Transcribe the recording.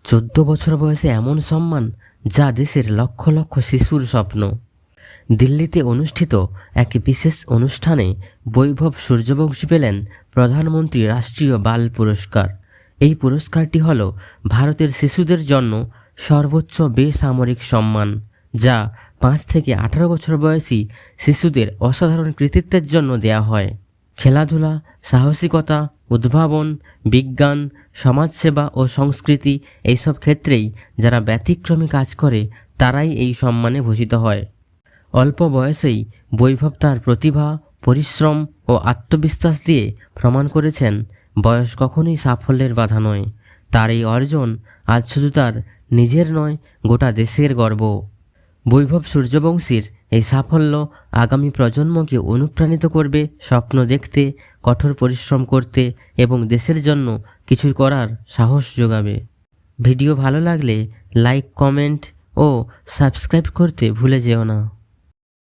14 বছর বয়সে এমন সম্মান যা দেশের লক্ষ লক্ষ শিশুর স্বপ্ন। দিল্লিতে অনুষ্ঠিত এক বিশেষ অনুষ্ঠানে বৈভব সূর্যবংশী পেলেন প্রধানমন্ত্রী রাষ্ট্রীয় বাল পুরস্কার। এই পুরস্কারটি হল ভারতের শিশুদের জন্য সর্বোচ্চ বেসামরিক সম্মান, যা 5 থেকে 18 বছর বয়সী শিশুদের অসাধারণ কৃতিত্বের জন্য দেয়া হয়। খেলাধুলা, সাহসিকতা, উদ্ভাবন, বিজ্ঞান, সমাজসেবা ও সংস্কৃতি এইসব ক্ষেত্রেই যারা ব্যতিক্রমী কাজ করে তারাই এই সম্মানে ভূষিত হয়। অল্প বয়সেই বৈভব তার প্রতিভা, পরিশ্রম ও আত্মবিশ্বাস দিয়ে প্রমাণ করেছেন বয়স কখনোই সাফল্যের বাধা নয়। তার এই অর্জন আজ শুধু তার নিজের নয়, গোটা দেশের গর্ব। বৈভব সূর্যবংশীর এই সাফল্য আগামী প্রজন্মকে অনুপ্রাণিত করবে স্বপ্ন দেখতে, কঠোর পরিশ্রম করতে এবং দেশের জন্য কিছু করার সাহস যোগাবে। ভিডিও ভালো লাগলে লাইক, কমেন্ট ও সাবস্ক্রাইব করতে ভুলে যেও না।